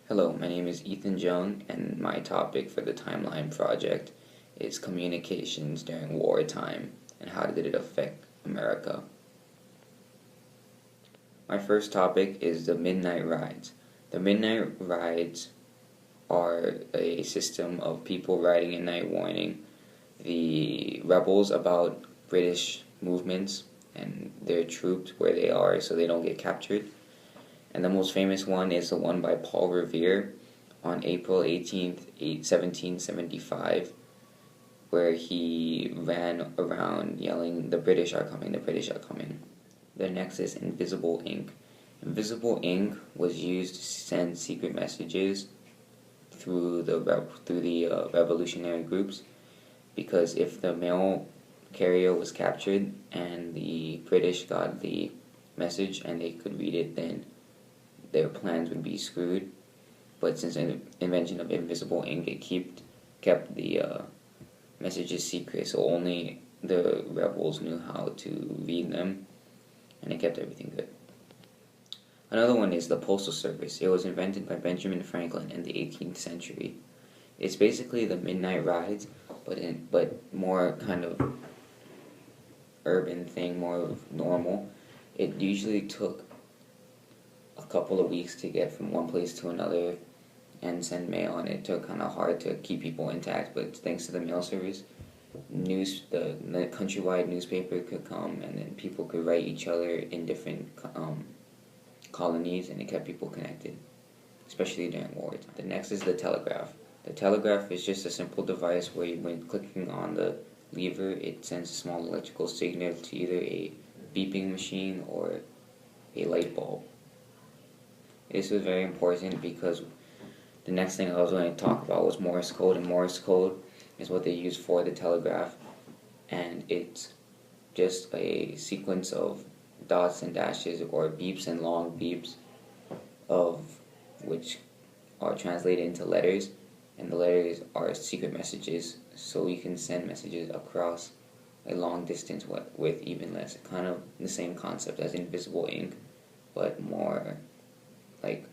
Hello, my name is Ethan Jung, and my topic for the Timeline project is communications during wartime and how did it affect America. My first topic is the Midnight Rides. The Midnight Rides are a system of people riding at night warning the rebels about British movements and their troops where they are so they don't get captured. And the most famous one is the one by Paul Revere on April 18th, 1775, where he ran around yelling, "The British are coming, the British are coming." The next is invisible ink. Invisible ink was used to send secret messages through the revolutionary groups, because if the mail carrier was captured and the British got the message and they could read it, then their plans would be screwed. But since the invention of invisible ink, it kept the messages secret, so only the rebels knew how to read them, and it kept everything good. Another one is the Postal Service. It was invented by Benjamin Franklin in the 18th century. It's basically the midnight rides, but more kind of urban thing, more normal. It usually took a couple of weeks to get from one place to another and send mail, and it took kind of hard to keep people intact, but thanks to the mail service, the countrywide newspaper could come, and then people could write each other in different colonies, and it kept people connected, especially during wartime. The next is the telegraph. The telegraph is just a simple device where when clicking on the lever, it sends a small electrical signal to either a beeping machine or a light bulb. This was very important because the next thing I was going to talk about was Morse code, and Morse code is what they use for the telegraph, and it's just a sequence of dots and dashes, or beeps and long beeps, of which are translated into letters, and the letters are secret messages, so you can send messages across a long distance with even less. Kind of the same concept as invisible ink, but more like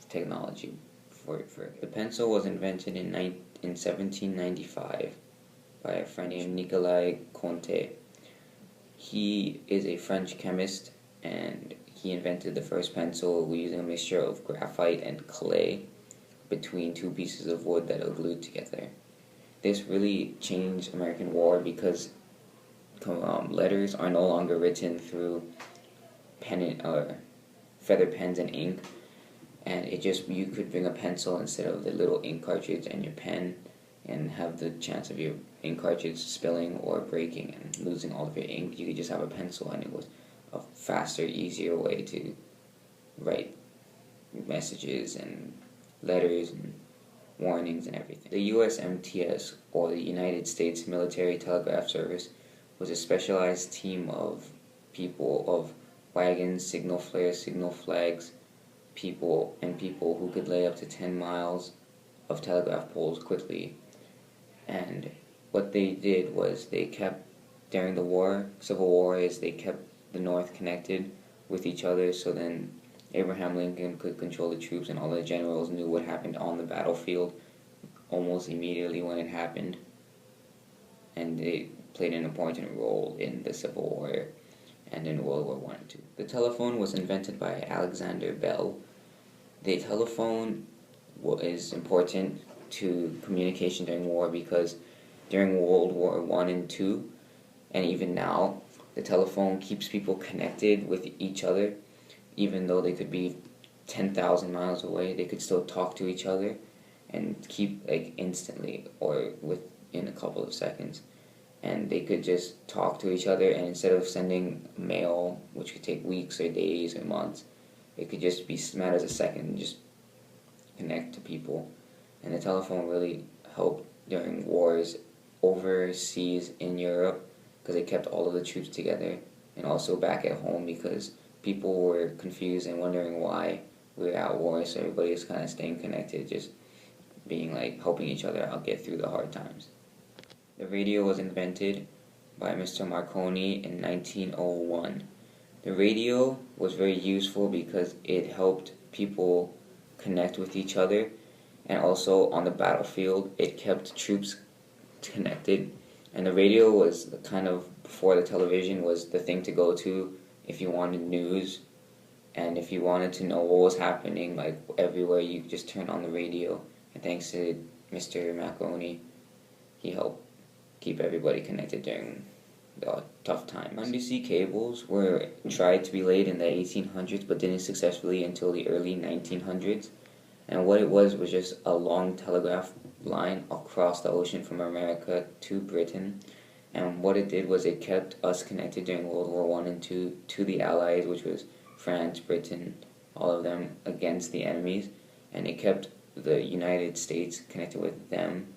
technology for the pencil was invented in 1795 by a friend named Nicolas Conté. He is a French chemist, and he invented the first pencil using a mixture of graphite and clay between two pieces of wood that are glued together. This really changed American war because letters are no longer written through feather pens and ink, and you could bring a pencil instead of the little ink cartridge and your pen, and have the chance of your ink cartridge spilling or breaking and losing all of your ink. You could just have a pencil, and it was a faster, easier way to write messages and letters and warnings and everything. The USMTS, or the United States Military Telegraph Service, was a specialized team of people, of wagons, signal flares, signal flags, people who could lay up to 10 miles of telegraph poles quickly. And what they did was they kept, during the Civil War, they kept the North connected with each other, so then Abraham Lincoln could control the troops, and all the generals knew what happened on the battlefield almost immediately when it happened, and they played an important role in the Civil War and in World War I and II. The telephone was invented by Alexander Bell. The telephone is important to communication during war because during World War I and II, and even now, the telephone keeps people connected with each other. Even though they could be 10,000 miles away, they could still talk to each other and keep instantly or within a couple of seconds. And they could just talk to each other, and instead of sending mail, which could take weeks or days or months, it could just be matters of seconds and just connect to people. And the telephone really helped during wars overseas in Europe because it kept all of the troops together, and also back at home because people were confused and wondering why we were at war, so everybody was kind of staying connected, just being helping each other out get through the hard times. The radio was invented by Mr. Marconi in 1901. The radio was very useful because it helped people connect with each other, and also on the battlefield it kept troops connected. And the radio was kind of, before the television, was the thing to go to if you wanted news, and if you wanted to know what was happening like everywhere, you could just turn on the radio. And thanks to Mr. Macaroni, he helped keep everybody connected during the tough times. Undersea cables were tried to be laid in the 1800s but didn't successfully until the early 1900s. And what it was just a long telegraph line across the ocean from America to Britain. And what it did was it kept us connected during World War One and Two to the Allies, which was France, Britain, all of them, against the enemies. And it kept the United States connected with them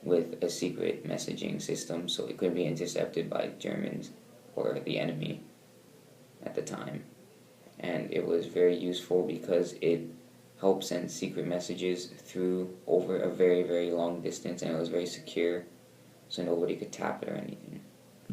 with a secret messaging system, so it couldn't be intercepted by Germans or the enemy at the time. And it was very useful because it helped send secret messages through over a very, very long distance, and it was very secure, so nobody could tap it or anything.